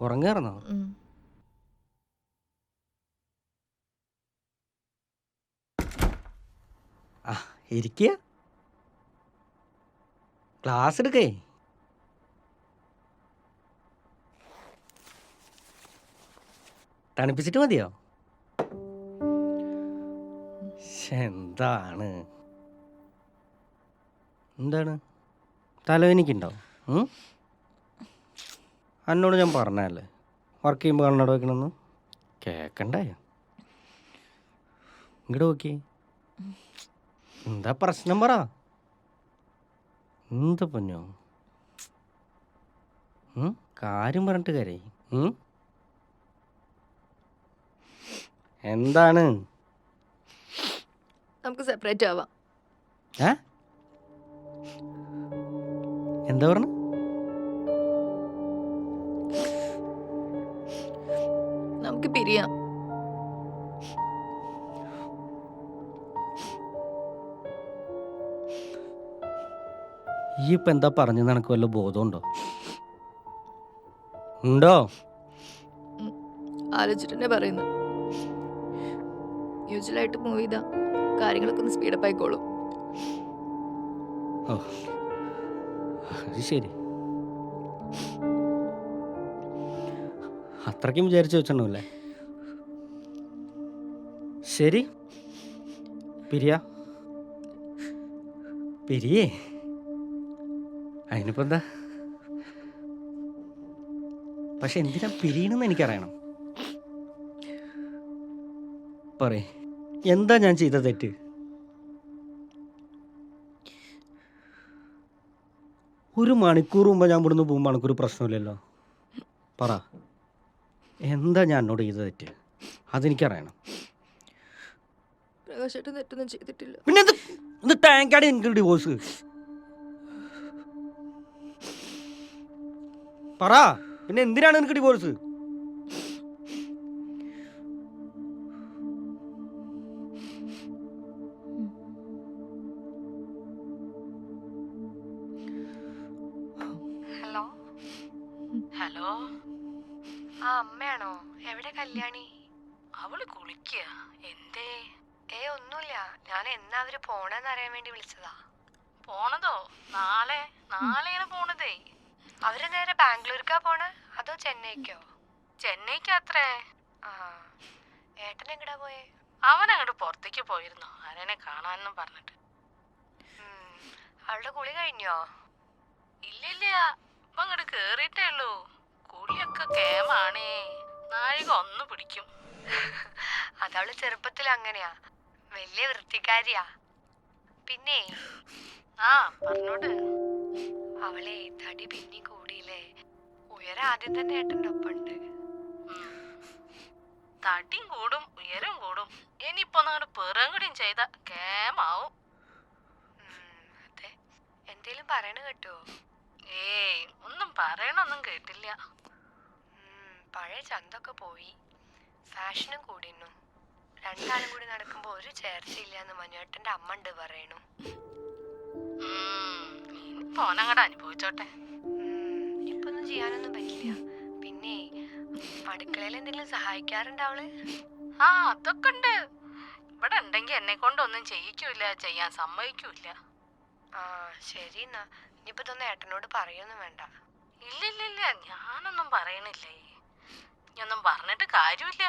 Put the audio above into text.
ഉറങ്ങായിരുന്നോ? ആ, ഇരിക്കുക. ക്ലാസ് എടുക്കേ. തണുപ്പിച്ചിട്ട് മതിയോ? എന്താണ് എന്താണ് തലവേനിക്കുണ്ടോ? എന്നോട് ഞാൻ പറഞ്ഞല്ലേ വർക്ക് ചെയ്യുമ്പോൾ കണ്ണട വെക്കണമെന്ന്. കേക്കണ്ടേ? ഇങ്ങോട്ട് നോക്കി. എന്താ പ്രശ്നം പറ. എന്താ പൊന്നോ? കാര്യം പറഞ്ഞിട്ട് കരയി. എന്താണ്? നമുക്ക് സെപ്പറേറ്റ് ആവാം. എന്താ പറഞ്ഞു? നമുക്ക് പിരിയാം. ഈ ഇപ്പം എന്താ പറഞ്ഞെന്ന് എനിക്ക് വല്ല ബോധമുണ്ടോ? ഉണ്ടോ? ആലോചിച്ചിട്ട് തന്നെ പറയുന്നത്. യൂഷ്വലായിട്ട് മൂവ് ചെയ്താ കാര്യങ്ങളൊക്കെ ഒന്ന് സ്പീഡപ്പ് ആയിക്കോളും. ഓ, അത് ശരി. അത്രയ്ക്കും വിചാരിച്ചു വെച്ചിട്ടുണ്ടാവില്ലേ? ശരി, പിരിയേ. അതിനിപ്പോ എന്താ? പക്ഷെ എന്തിനാ പിരിയണമെന്ന് എനിക്കറിയണം. പറയേ, എന്താ ഞാൻ ചെയ്ത തെറ്റ്? ഒരു മണിക്കൂർ മുമ്പ് ഞാൻ ഇവിടുന്ന് പോകുമ്പോൾ എനിക്കൊരു പ്രശ്നമില്ലല്ലോ. പറ, എന്താ ഞാൻ എന്നോട് ചെയ്ത തെറ്റ്? അതെനിക്കറിയണം. പ്രകാശേട്ടൻ തെറ്റൊന്നും ചെയ്തിട്ടില്ല. പിന്നെ എന്ത് ടാങ്കാണ് എനിക്ക് ഡിവോഴ്സ്? പറ, പിന്നെ എന്തിനാണ് എനിക്ക് ഡിവോഴ്സ്? ഹലോ ഹലോ, ആ അമ്മയാണോ? എവിടെ കല്യാണി? അവള് കുളിക്കുക. എന്തേ? ഒന്നുമില്ല, ഞാൻ എന്നാ അവര് പോണെന്ന് അറിയാൻ വേണ്ടി വിളിച്ചതാ. പോണതോ? നാളെയാണ് പോണതേ. അവര് നേരെ ബാംഗ്ലൂർക്കാ പോണേ അതോ ചെന്നൈക്കോ? ചെന്നൈക്കാത്രേ. ആ, ഏട്ടൻ എങ്ങടാ പോയേ? അവൻ അങ്ങോട്ട് പുറത്തേക്ക് പോയിരുന്നു, ആരെന്നെ കാണാനെന്നും പറഞ്ഞിട്ട്. അവളുടെ കുളി കഴിഞ്ഞോ? ഇല്ലില്ല, ഇപ്പൊ അങ്ങോട്ട് കേറിയിട്ടേ ഉള്ളൂ. കുളിയൊക്കെ കേമാണേ, നാഴിക ഒന്ന് പിടിക്കും. അതവള് ചെറുപ്പത്തിൽ അങ്ങനെയാ, വലിയ വൃത്തിക്കാരിയാ. പിന്നെ ആ പറഞ്ഞോട്. അവളെ തടി പിന്നെ കൂടിയില്ലേ, ഉയരം ആദ്യം തന്നെ ഏട്ടൻ്റെ ഒപ്പുണ്ട്. തടിയും കൂടും ഉയരം കൂടും, ഇനിയിപ്പോ അങ്ങോട്ട് പിറകുടിയും ചെയ്ത കേമാവും. അതെ, എന്തേലും പറയണ കേട്ടോ? ഏയ്, ഒന്നും പറയണൊന്നും കേട്ടില്ല. പഴയ ചന്തൊക്കെ പോയി, ഫാഷനും കൂടിന്നു. രണ്ടാളും കൂടി നടക്കുമ്പോ ഒരു ചേർച്ചയില്ലാന്ന് മനുവേട്ടന്റെ അമ്മ ഉണ്ട് പറയണു. പോനങ്ങടെ അനുഭവിച്ചോട്ടെ. ഇപ്പൊ ഒന്നും ചെയ്യാനൊന്നും പറ്റില്ല. പിന്നെ അടുക്കളയിൽ എന്തെങ്കിലും സഹായിക്കാറുണ്ട് അവള്? ആ, അതൊക്കെ ഉണ്ട്. ഇവിടെ ഉണ്ടെങ്കി എന്നെ കൊണ്ടൊന്നും ചെയ്യിക്കൂല, ചെയ്യാൻ സമ്മതിക്കൂല. ആ, ശരി എന്നാ. ഇനിയിപ്പോ ഇതൊന്നും ഏട്ടനോട് പറയൊന്നും വേണ്ട. ഇല്ലില്ലില്ല, ഞാനൊന്നും പറയണില്ലേ. ഇനിയൊന്നും പറഞ്ഞിട്ട് കാര്യമില്ല.